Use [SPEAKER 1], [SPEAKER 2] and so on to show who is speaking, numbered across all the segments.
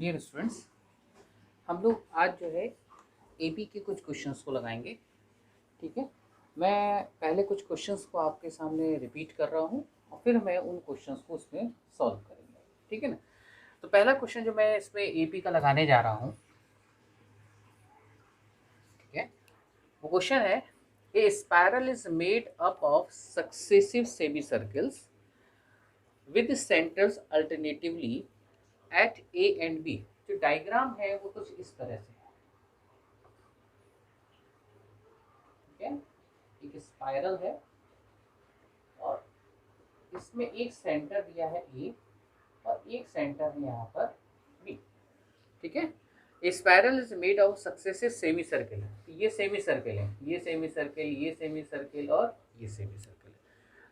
[SPEAKER 1] Dear students, हम लोग आज जो है एपी के कुछ क्वेश्चंस को लगाएंगे। ठीक है, मैं पहले कुछ क्वेश्चंस को आपके सामने रिपीट कर रहा हूँ और फिर मैं उन क्वेश्चंस को उसमें सॉल्व करेंगे। ठीक है ना। तो पहला क्वेश्चन जो मैं इसमें एपी का लगाने जा रहा हूँ, ठीक है, वो क्वेश्चन है a spiral is made up of successive semi circles with centres alternatively at A and B. जो डायग्राम है वो कुछ इस तरह से है। ठीक है, एक स्पाइरल है और इसमें एक सेंटर दिया है ए और एक सेंटर है यहाँ पर बी। ठीक है, spiral is made of successive semi circle. ये सेमी सर्कल है, ये सेमी सर्कल, ये सेमी सर्कल और ये सेमी सर्कल है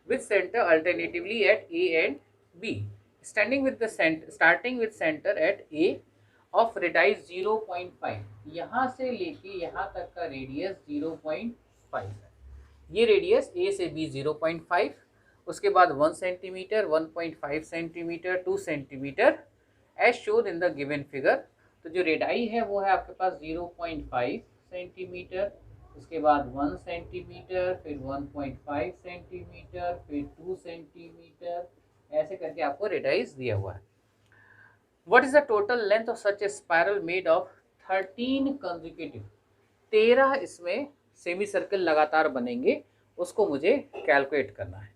[SPEAKER 1] with centre alternatively at A and B, standing with the centre, starting with centre at A of radius 0.5। यहाँ से लेके यहाँ तक का रेडियस 0.5 है। ये रेडियस ए से बी 0.5, उसके बाद 1 centimetre, 1.5 centimetre, 2 centimetre as shown in the given figure. तो जो रेडाई है वो है आपके पास 0.5 सेंटीमीटर, उसके बाद 1 सेंटीमीटर, फिर 1.5 सेंटीमीटर, फिर 2 सेंटीमीटर, ऐसे करके आपको रेडाइज दिया हुआ है। What is the total length of such a spiral made of 13 consecutive? 13 इसमें सेमी सर्कल लगातार बनेंगे, उसको मुझे कैलकुलेट करना है।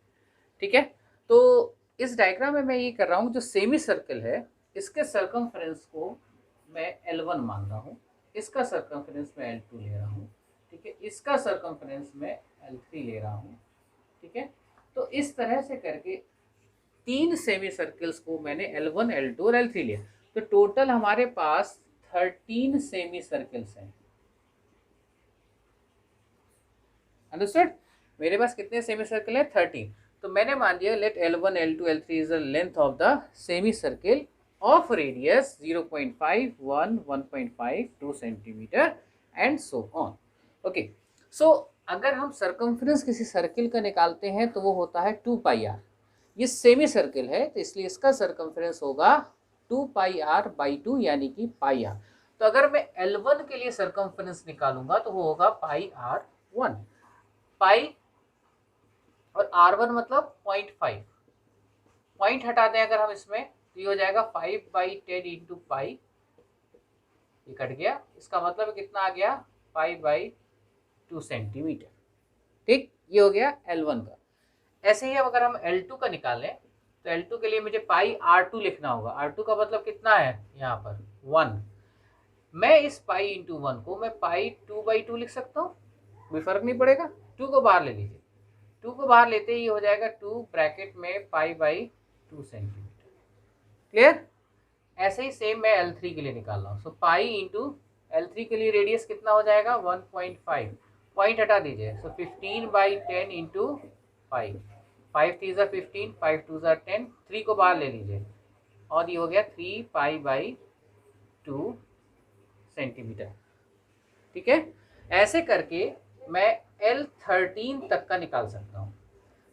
[SPEAKER 1] ठीक है, तो इस डायग्राम में मैं ये कर रहा हूँ, जो सेमी सर्कल है इसके सर्कमफ्रेंस को मैं L1 मान रहा हूँ, इसका सर्कमफ्रेंस मैं L2 ले रहा हूँ। ठीक है, इसका सर्कमफ्रेंस मैं L3 ले रहा हूँ। ठीक है, तो इस तरह से करके 3 सेमी सर्कल्स को मैंने L1, L2 और L3 लिया। तो टोटल हमारे पास 13 सेमी सर्कल्स हैं। अंडरस्टूड? मेरे पास कितने सेमी सर्कल है? 13। तो मैंने मान लिया let L1, L2, L3 is the length of the semi circle of radius 0.5, 1, 1.5, 2 centimetre and so on. Okay, so अगर हम सर्कमफ्रेंस किसी सर्कल का निकालते हैं तो वो होता है 2 पाई आर। ये सेमी सर्कल है तो इसलिए इसका सर्कमफ्रेंस होगा 2 पाई आर बाई 2 यानी कि पाई आर। तो अगर मैं L1 के लिए सर्कमफ्रेंस निकालूंगा तो वो होगा पाई आर 1। पाई और R1 मतलब 0.5, पॉइंट हटा दें अगर हम इसमें तो ये हो जाएगा 5/10 इंटू पाई, ये कट गया, इसका मतलब कितना आ गया? 5/2 सेंटीमीटर। ठीक, ये हो गया L1 का। ऐसे ही अब अगर हम L2 का निकालें तो L2 के लिए मुझे पाई R2 लिखना होगा। R2 का मतलब कितना है यहाँ पर? 1। मैं इस पाई इंटू 1 को मैं पाई 2/2 लिख सकता हूँ, कोई फर्क नहीं पड़ेगा। 2 को बाहर ले लीजिए, 2 को बाहर लेते ही हो जाएगा 2 ब्रैकेट में पाई/2 सेंटीमीटर। क्लियर? ऐसे ही सेम मैं L3 के लिए निकाल रहा हूँ। सो पाई इंटू L3 के लिए रेडियस कितना हो जाएगा? 1.5, पॉइंट हटा दीजिए। सो 15/10 इंटू 5, 5 3 ज़ा 15, 5 2 ज़ा 10, 3 को बाहर ले लीजिए और ये हो गया 3 पाई/2 सेंटीमीटर। ठीक है, ऐसे करके मैं L13 तक का निकाल सकता हूँ।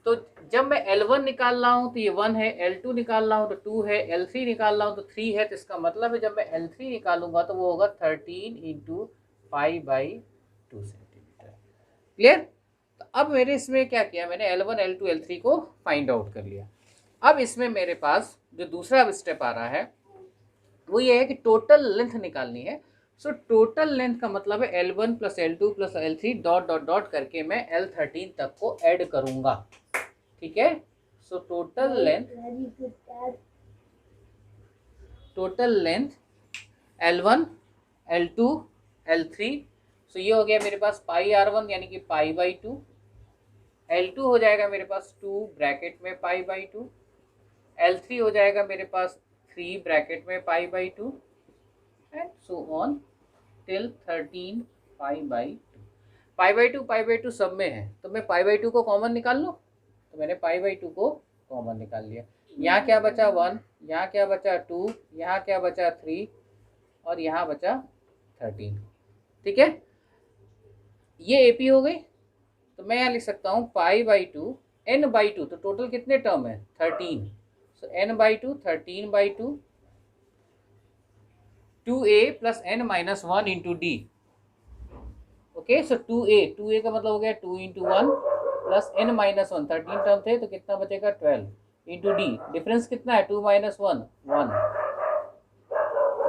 [SPEAKER 1] तो जब मैं L1 निकाल रहा हूँ तो ये 1 है, L2 निकाल रहा हूँ तो 2 है, L3 निकाल रहा हूँ तो 3 है। तो इसका मतलब है जब मैं L3 निकालूंगा तो वो होगा 13 इंटू 5/2 सेंटीमीटर। क्लियर? तो अब मेरे इसमें क्या किया, मैंने L1, L2, L3 को फाइंड आउट कर लिया। अब इसमें मेरे पास जो दूसरा स्टेप आ रहा है वो ये है कि टोटल लेंथ निकालनी है। सो टोटल लेंथ का मतलब है L1 plus L2 plus L3 dot dot dot करके मैं L13 तक को ऐड करूंगा। ठीक है, so total length L1, L2, L3, सो ये हो गया मेरे पास पाई R1 यानी कि पाई/2। L2 हो जाएगा मेरे पास 2 ब्रैकेट में पाई/2, L3 हो जाएगा मेरे पास 3 ब्रैकेट में पाई/2 एंड सो ऑन टिल 13 पाई/2। पाई/2 सब में है तो मैं पाई/2 को कॉमन निकाल लूँ। तो मैंने पाई/2 को कॉमन निकाल लिया। यहाँ क्या बचा? 1, यहाँ क्या बचा? 2, यहाँ क्या बचा? 3 और यहाँ बचा 13। ठीक है, ये एपी हो गई। तो मैं यहाँ लिख सकता हूँ पाई/2 n/2। तो टोटल कितने टर्म है? 13। So n/2 13/2 2a plus n minus 1 into D. Okay, so 2a का मतलब हो गया 2 into 1 plus n minus 1, 13 term थे तो कितना बचेगा 12 इंटू डी। डिफरेंस कितना है 2 माइनस 1 1।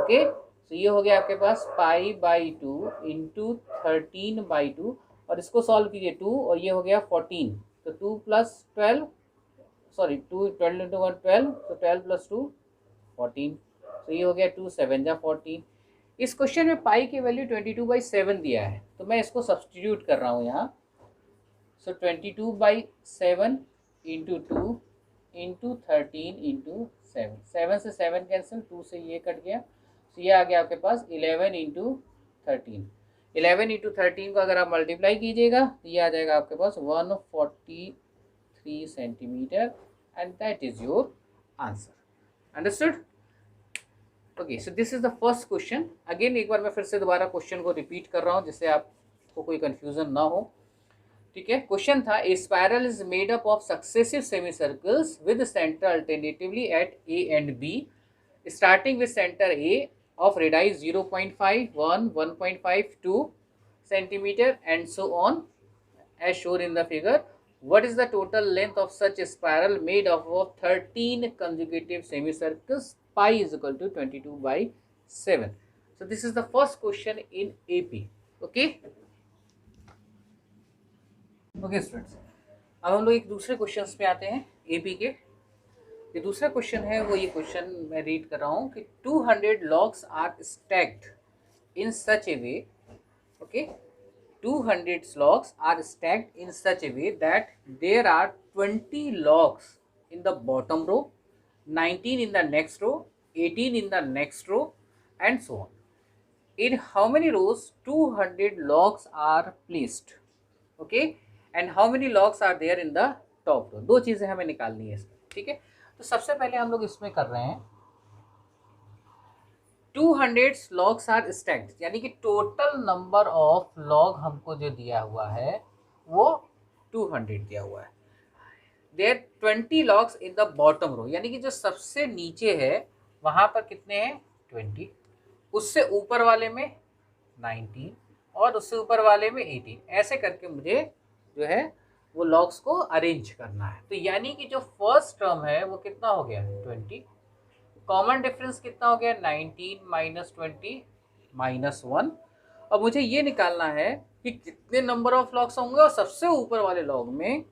[SPEAKER 1] ओके, तो ये हो गया आपके पास पाई बाई 2 इंटू 13/2 और इसको सॉल्व कीजिए 2 और ये हो गया 14, तो 2 प्लस 12 सॉरी 2 12 इंटू 1 12, तो 12 प्लस 2 14, तो ये हो गया 2 7 जा 14। इस क्वेश्चन में पाई की वैल्यू 22/7 दिया है तो मैं इसको सब्सटीट्यूट कर रहा हूँ यहाँ। सो 22/7 इंटू 2 इंटू 13 इंटू 7, 7 से 7 कैंसिल, 2 से ये कट गया, तो ये आ गया आपके पास 11 इंटू 13। 11 इंटू 13 को अगर आप मल्टीप्लाई कीजिएगा तो ये आ जाएगा आपके पास 143 centimetre and that is your answer. Understood? Okay, so this is the first question. Again एक बार मैं फिर से दोबारा क्वेश्चन को रिपीट कर रहा हूँ जिससे आपको कोई कंफ्यूजन ना हो। ठीक है, क्वेश्चन था a spiral is made up of successive semi circles with centre alternatively at A and B starting with centre A of radii 0.5 1 1.5 2 centimeter and so on as shown in the figure. What is the total length of such a spiral made up of 13 consecutive semicircles? Pi is equal to 22/7. So this is the first question in AP. Okay, okay students, अब हम लोग एक दूसरे questions पे आते हैं AP के। ये दूसरा क्वेश्चन है वो ये क्वेश्चन मैं रीड कर रहा हूँ कि 200 logs are stacked in such a way. Okay, 200 logs are stacked in such a way that there are 20 logs in the bottom row, 19 in the next row, 18 in the next row and so on. In how many rows 200 logs are placed? Okay, and how many logs are there in the top row? दो चीज़ें हमें निकालनी है इसमें। ठीक है, तो सबसे पहले हम लोग इसमें कर रहे हैं 200 logs आर स्टैक्ड, यानी कि टोटल नंबर ऑफ लॉग हमको जो दिया हुआ है वो 200 दिया हुआ है। There 20 logs in the bottom row, यानी कि जो सबसे नीचे है वहां पर कितने हैं 20, उससे ऊपर वाले में 19 और उससे ऊपर वाले में 18, ऐसे करके मुझे जो है वो लॉग्स को अरेंज करना है। तो यानी कि जो फर्स्ट टर्म है वो कितना हो गया 20, कॉमन डिफरेंस कितना हो गया 19 माइनस 20 माइनस 1। अब मुझे ये निकालना है कि कितने नंबर ऑफ लॉग्स होंगे और सबसे ऊपर वाले लॉग में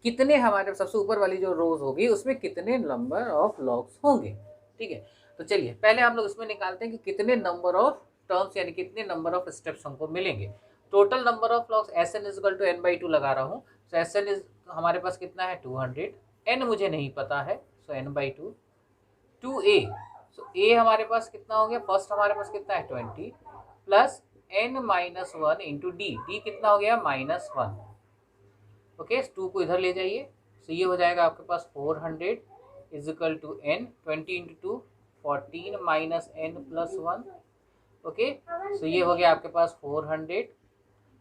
[SPEAKER 1] कितने, हमारे सबसे ऊपर वाली जो रोज होगी उसमें कितने नंबर ऑफ लॉग्स होंगे। ठीक है, तो चलिए पहले हम लोग इसमें निकालते हैं कि कितने नंबर ऑफ टर्म्स यानी कितने नंबर ऑफ स्टेप्स हमको मिलेंगे। Total number of logs Sn is equal to n/2 लगा रहा हूँ। सो Sn इज हमारे पास कितना है 200, n मुझे नहीं पता है, सो n/2 2a। सो a हमारे पास कितना हो गया, फर्स्ट हमारे पास कितना है 20 plus n minus 1 into D, D कितना हो गया -1। ओके, 2 को इधर ले जाइए, सो ये हो जाएगा आपके पास 400 is equal to n, 20 into 2 14 minus n plus 1। Okay, so ये हो गया आपके पास 400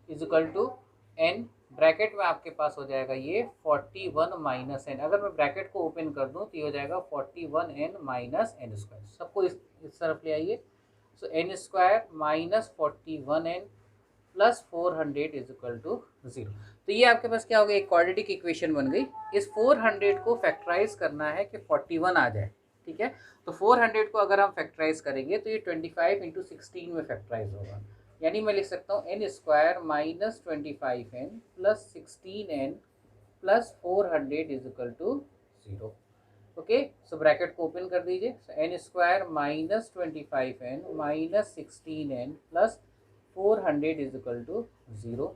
[SPEAKER 1] is equal to n, bracket में आपके पास हो जाएगा ये 41 माइनस n। अगर मैं ब्रैकेट को ओपन कर दूं तो ये हो जाएगा 41n माइनस n स्क्वायर। सबको इस तरफ ले आइए, so n square minus 41n plus 400 is equal to 0। तो ये आपके पास क्या हो गया, एक क्वाड्रेटिक इक्वेशन बन गई। इस 400 को फैक्टराइज करना है कि 41 आ जाए। ठीक है, तो 400 को अगर हम फैक्टराइज करेंगे तो ये 25 इंटू 16 में फैक्टराइज होगा, यानी मैं लिख सकता हूँ n square minus 25n plus 16n plus 400 is equal to 0। Okay, so bracket को ओपन कर दीजिए, so n square minus 25n minus 16n plus 400 is equal to 0।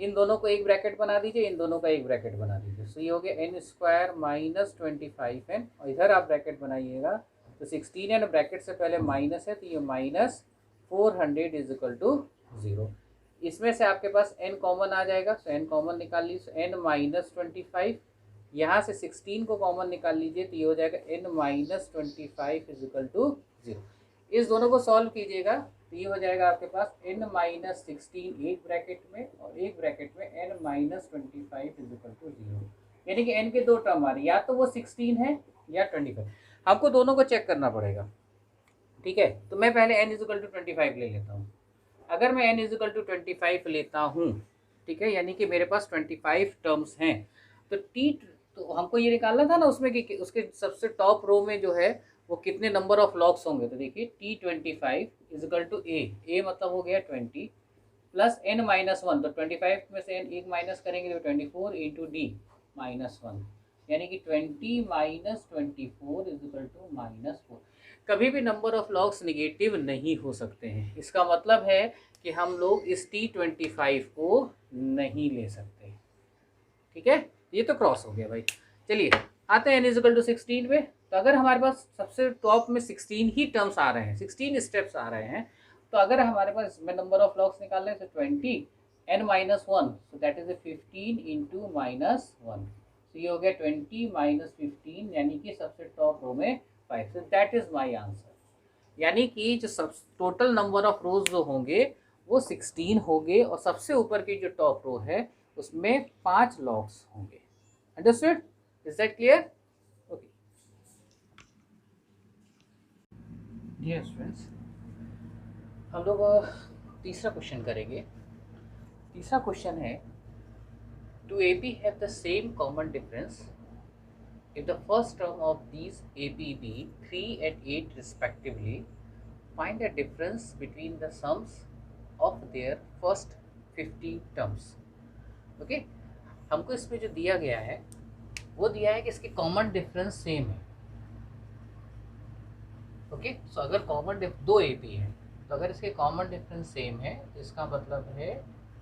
[SPEAKER 1] इन दोनों को एक ब्रैकेट बना दीजिए, इन दोनों का एक ब्रैकेट बना दीजिए, सो ये हो गया n स्क्वायर माइनस 25n और इधर आप ब्रैकेट बनाइएगा तो 16n ब्रैकेट से पहले माइनस है तो ये माइनस 400 इज इक्वल टू 0। इसमें से आपके पास n कॉमन आ जाएगा, सो n कॉमन निकाल लीजिए, n माइनस 25, यहाँ से 16 को कॉमन निकाल लीजिए तो ये हो जाएगा n minus 25 is equal to 0। इस दोनों को सॉल्व कीजिएगा तो ये हो जाएगा आपके पास n माइनस 16 एक ब्रैकेट में और एक ब्रैकेट में n minus 25 is equal to 0, यानी कि n के दो टर्म आ रही है, या तो वो 16 है या 25। हमको दोनों को चेक करना पड़ेगा। ठीक है, तो मैं पहले n इज इक्वल टू 25 ले लेता हूँ। अगर मैं n इज इक्वल टू 25 लेता हूँ, ठीक है, यानी कि मेरे पास 25 टर्म्स हैं, तो t, तो हमको ये निकालना था ना उसमें कि उसके सबसे टॉप रो में जो है वो कितने नंबर ऑफ लॉग्स होंगे। तो देखिए t25 is equal to a मतलब हो गया 20 प्लस n माइनस वन, तो 25 में से n एक माइनस करेंगे तो 24 इंटू डी माइनस वन, यानी कि 20 माइनस 24 इज इक्वल टू -4। कभी भी नंबर ऑफ लॉग्स निगेटिव नहीं हो सकते हैं, इसका मतलब है कि हम लोग इस t25 को नहीं ले सकते। ठीक है, ये तो क्रॉस हो गया भाई। चलिए आते हैं n इजिकल टू 16 पे। तो अगर हमारे पास सबसे टॉप में 16 ही टर्म्स आ रहे हैं, 16 स्टेप्स आ रहे हैं, तो अगर हमारे पास इसमें नंबर ऑफ लॉग्स निकालने तो 20 n minus one, so that is 15 into minus one, तो ये हो गया 20 माइनस 15, यानी कि सबसे टॉप रो में 5। So that is my answer, यानी कि जो सब टोटल नंबर ऑफ रोज जो होंगे वो 16 होंगे और सबसे ऊपर की जो टॉप रो है उसमें 5 लॉग्स होंगे। Understood? Is that clear? Okay dear students, हम लोग तीसरा क्वेश्चन करेंगे। तीसरा क्वेश्चन है, two A B have the same common difference if the first term of these a b be 3 and 8 respectively, find the difference between the sums of their first 50 terms. Okay, हमको इसमें जो दिया गया है वो दिया है कि इसके कॉमन डिफरेंस सेम है। ओके, सो अगर कॉमन दो ए पी है तो अगर इसके कॉमन डिफरेंस सेम है तो इसका मतलब है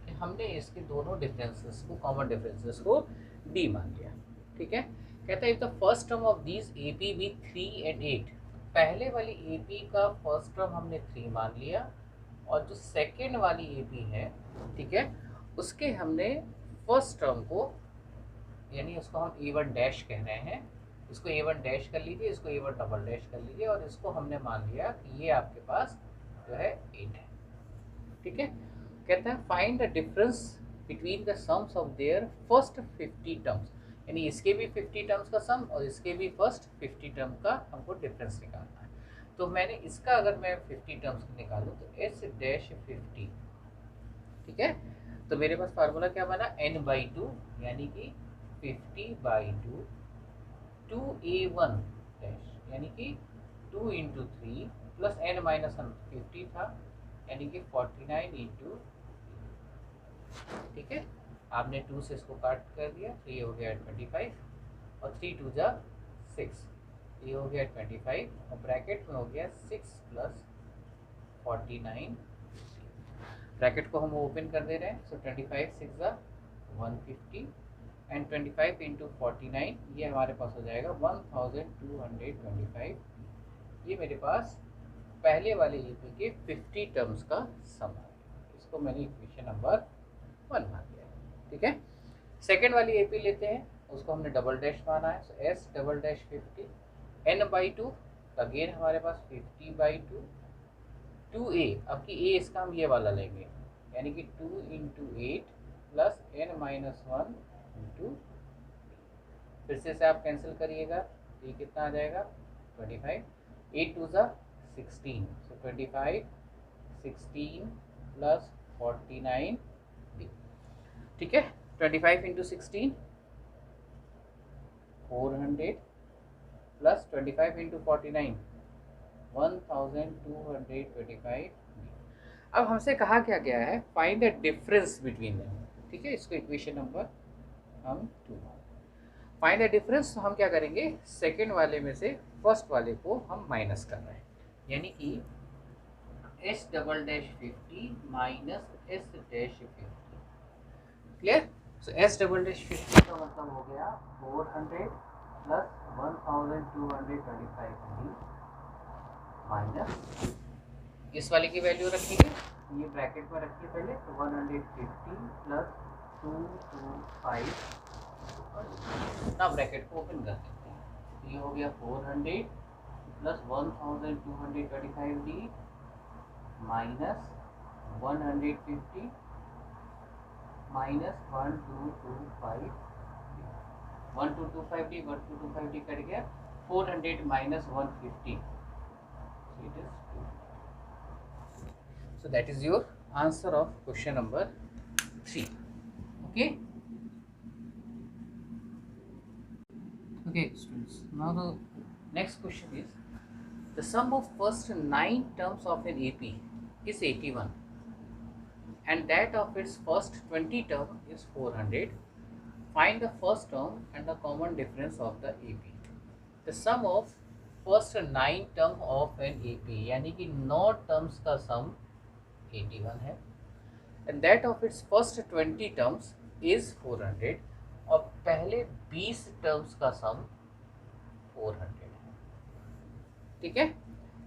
[SPEAKER 1] कि हमने इसके दोनों डिफरेंसेस को, कॉमन डिफरेंसेस को डी मान लिया। ठीक है, कहता है if the first term of these A P be 3 and 8, पहले वाली ए पी का फर्स्ट टर्म हमने 3 मान लिया और जो सेकेंड वाली ए पी है, ठीक है, उसके हमने फर्स्ट टर्म को, यानी उसको हम A1 डैश कह रहे हैं, इसको A1 डैश कर लीजिए, इसको A1 डबल डैश कर लीजिए और इसको हमने मान लिया कि ये आपके पास जो है 8 है। ठीक है, कहता है find the difference between the sums of their first 50 terms, यानी इसके भी 50 टर्म्स का सम और इसके भी फर्स्ट 50 टर्म का हमको डिफरेंस निकालना है। तो मैंने इसका अगर मैं 50 टर्म्स निकालूँ तो S डैश 50, ठीक है, तो मेरे पास फार्मूला क्या बना, n/2, यानी कि 50/2 2A1 डैश, यानी कि 2 इंटू 3 प्लस n माइनस 50 था, यानी कि 49 इंटू, ठीक है, आपने 2 से इसको काट कर दिया तो ये हो गया 25 और 3 2 जा 6, ये हो गया 25 और ब्रैकेट में हो गया 6 प्लस 49, ब्रैकेट को हम ओपन कर दे रहे हैं। सो 25 6 जा 150 एंड 25 इंटू 49, ये हमारे पास हो जाएगा 1225। ये मेरे पास पहले वाले ईपी के 50 टर्म्स का सम है, इसको मैंने इक्वेशन नंबर 1 मान लिया। ठीक है, सेकेंड वाली एपी लेते हैं, उसको हमने डबल डैश माना है, so S double dash 50 n/2, again हमारे पास 50/2 2a, अब की a इसका हम ये वाला लेंगे, यानी कि 2 into 8 plus n minus 1 into, फिर से आप कैंसिल करिएगा, ये कितना आ जाएगा 25, 8 2 जा 16, सो 25 16 प्लस 49, ठीक है, 25 इंटू 16 400 प्लस 25 इंटू 49 1225। अब हमसे कहा क्या गया है, find the difference between them. ठीक है, इसको इक्वेशन नंबर हम 2 फाइंड द डिफरेंस, तो हम क्या करेंगे, सेकेंड वाले में से फर्स्ट वाले को हम माइनस कर रहे हैं, यानी कि S double dash 50 minus S dash 50। Clear? So S double dash 50 का मतलब हो गया 400 प्लस 1225 माइनस इस वाले की वैल्यू रखेंगे, ये ब्रैकेट में रखिए पहले, तो 150 प्लस 225 ना, ब्रैकेट को ओपन कर सकते हैं, तो ये हो गया 400 plus 1225 D minus 150 minus 1225 1225 D 1225 D cut गया, 400 minus 150, it is So that is your answer of question number 3. Okay. Okay, students. Now the next question is, the sum of first 9 terms of an AP is 81 and that of its first 20 term is 400. Find the first term and the common difference of the AP. The sum of first 9 term of an AP यानी कि 9 terms का सम 81 है and that of its first 20 terms is 400 और पहले 20 terms का सम 400 है। ठीक है,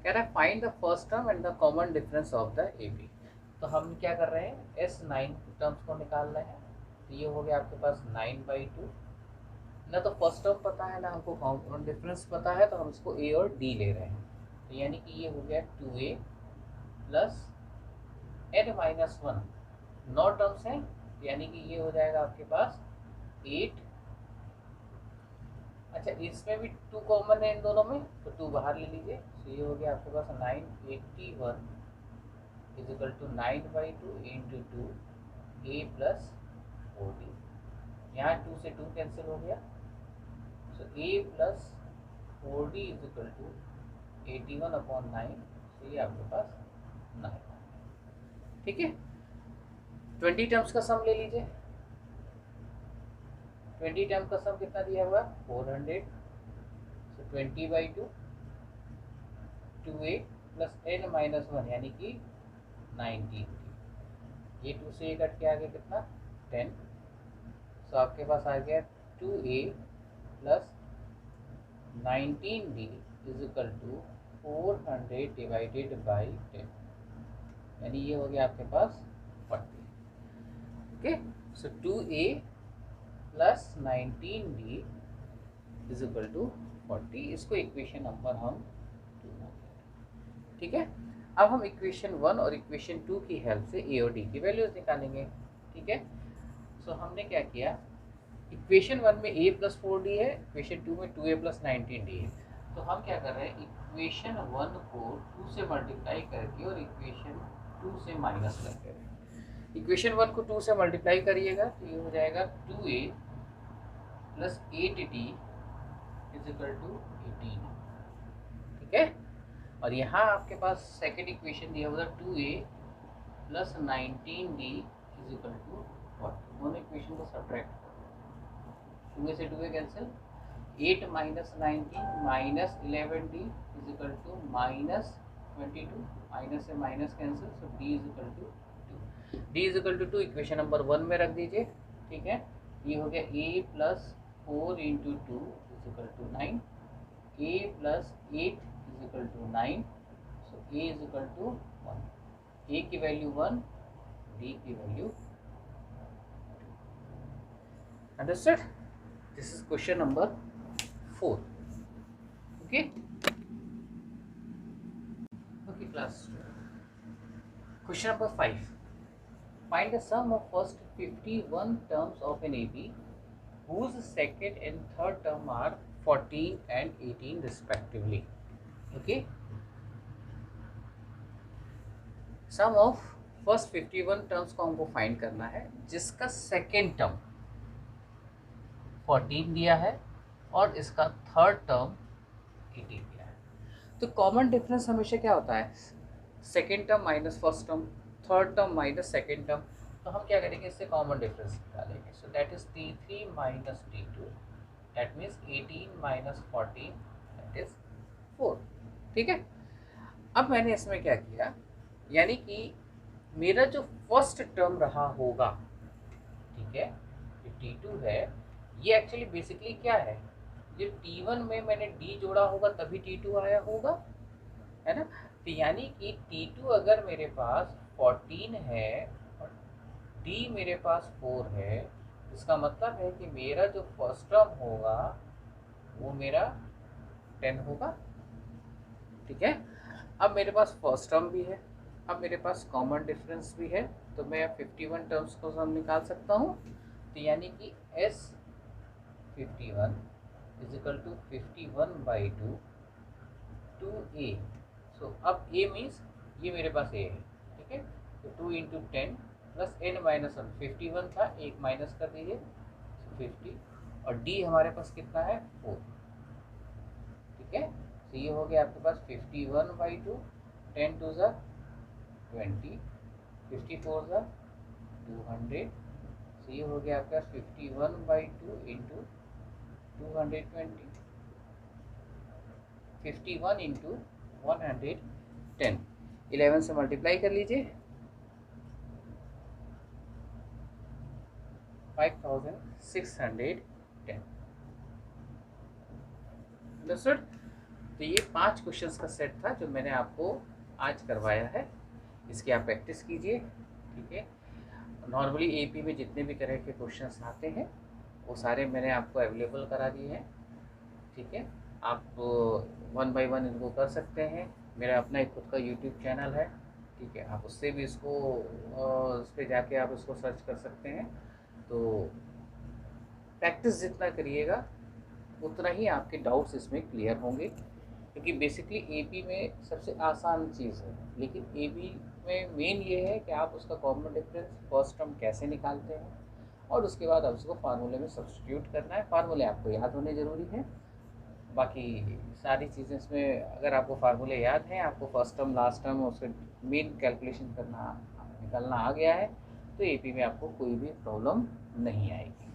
[SPEAKER 1] कह रहा है find the first term and the common difference of the AP। तो हम क्या कर रहे हैं, S9 टर्म्स को निकाल रहे हैं। तो ये हो गया आपके पास 9/2 ना, तो फर्स्ट टर्म पता है ना हमको कॉमन डिफरेंस पता है, तो हम इसको A और D ले रहे हैं। तो यानी कि ये हो गया 2A प्लस n-1, 9 टर्म्स हैं यानी कि ये हो जाएगा आपके पास 8। अच्छा, इसमें भी 2 कॉमन है इन दोनों में, तो 2 बाहर ले लीजिए। तो ये हो गया आपके पास 981 is equal to 9/2 into 2 A plus 4D। यहाँ 2 से 2 कैंसिल हो गया, so A plus 4D is equal to 81/9। तो ये आपके पास 9। ठीक है, 20 टर्म्स का सम ले लीजिए। 20 टर्म का सम कितना दिया हुआ, 400। सो 20/2 2A प्लस n-1 यानी कि 19। ये 2 से 1 कट के आ गया कितना, 10। सो आपके पास आ गया 2A plus 19D is equal to 400 divided by 10 यानी ये हो गया आपके पास 40। Okay, so 2A plus 19D is equal to 40। इसको इक्वेशन नंबर हम 2। ठीक है, अब हम इक्वेशन 1 और इक्वेशन 2 की हेल्प से A और D की वैल्यूज निकालेंगे। ठीक है, सो हमने क्या किया, इक्वेशन 1 में A प्लस 4D है, इक्वेशन 2 में 2A प्लस 19D है। तो हम क्या कर रहे हैं, इक्वेशन 1 को 2 से मल्टीप्लाई करके और इक्वेशन 2 से माइनस करके। इक्वेशन 1 को 2 से मल्टीप्लाई करिएगा तो ये हो जाएगा 2A plus 8D is equal to 18। ठीक है, और यहाँ आपके पास सेकेंड इक्वेशन दिया हुआ 2A plus 19D is equal to 40। दोनों इक्वेशन को सब्ट्रैक्ट करो, 2A से 2A cancel, 8 minus 19 minus 11D equal to minus 22, minus से minus cancel, so D equal to 2। D equal to 2 equation number 1 में रख दीजिए। ठीक है, ये हो गया A plus 4 into 2 is equal to 9, A plus 8 is equal to 9, so A is equal to 1। A की वैल्यू 1, D की value 2। Understood? This is question number 4. Okay. Okay, class. Question number 5. Find the sum of first 51 terms of an AP whose second and third term are 14 and 18 respectively. Okay. Sum of first 51 terms को हमको find करना है जिसका second term 14 दिया है और इसका third term 18 दिया है। तो कॉमन डिफरेंस हमेशा क्या होता है, second term minus first term, third term minus second term. तो हम क्या करेंगे, इससे कॉमन डिफरेंस निकालेंगे। So that is T3 minus T2, that means 18 minus 14, that is 4। ठीक है, अब मैंने इसमें क्या किया, यानी कि मेरा जो फर्स्ट टर्म रहा होगा, ठीक है, जो T2 है, ये एक्चुअली बेसिकली क्या है, जो T1 में मैंने D जोड़ा होगा तभी T2 आया होगा, है ना। तो यानी कि T2 अगर मेरे पास 14 है और D मेरे पास 4 है, इसका मतलब है कि मेरा जो फर्स्ट टर्म होगा वो मेरा 10 होगा। ठीक है, अब मेरे पास फर्स्ट टर्म भी है, अब मेरे पास कॉमन डिफरेंस भी है, तो मैं 51 टर्म्स को हम निकाल सकता हूँ। तो यानी कि S51 इजिकल टू 51/2 2A। सो अब A मीन्स ये मेरे पास A है, ठीक ठीक है। तो 2 इंटू 10 प्लस n माइनस 1, 51 था, एक माइनस कर दीजिए 50, और d हमारे पास कितना है 4, ठीक है। तो ये हो गया आपके पास 51/2, 10 टू ज़ा 20, 54 ज़ा 200, तो ये हो गया आपके पास 51/2 इंटू 220, 51 इंटू 110, 11 से मल्टीप्लाई कर लीजिए, 5610। अंडरस्टूड। तो ये 5 क्वेश्चंस का सेट था जो मैंने आपको आज करवाया है, इसकी आप प्रैक्टिस कीजिए, ठीक है। नॉर्मली एपी में जितने भी तरह के क्वेश्चंस आते हैं वो सारे मैंने आपको अवेलेबल करा दिए हैं, ठीक है। आप 1 बाय 1 इनको कर सकते हैं। मेरा अपना एक खुद का यूट्यूब चैनल है, ठीक है, आप उससे भी इसको उस पर जाके आप इसको सर्च कर सकते हैं। तो प्रैक्टिस जितना करिएगा उतना ही आपके डाउट्स इसमें क्लियर होंगे, क्योंकि बेसिकली एपी में सबसे आसान चीज़ है, लेकिन एपी में मेन ये है कि आप उसका कॉमन डिफरेंस फर्स्ट टर्म कैसे निकालते हैं, और उसके बाद आप उसको फार्मूले में सब्स्टिट्यूट करना है। फार्मूले आपको याद होने ज़रूरी है, बाकी सारी चीज़ें इसमें अगर आपको फार्मूले याद हैं, आपको फर्स्ट टर्म लास्ट टर्म उसके मेन कैलकुलेशन करना निकालना आ गया है, तो एपी में आपको कोई भी प्रॉब्लम नहीं आएगी।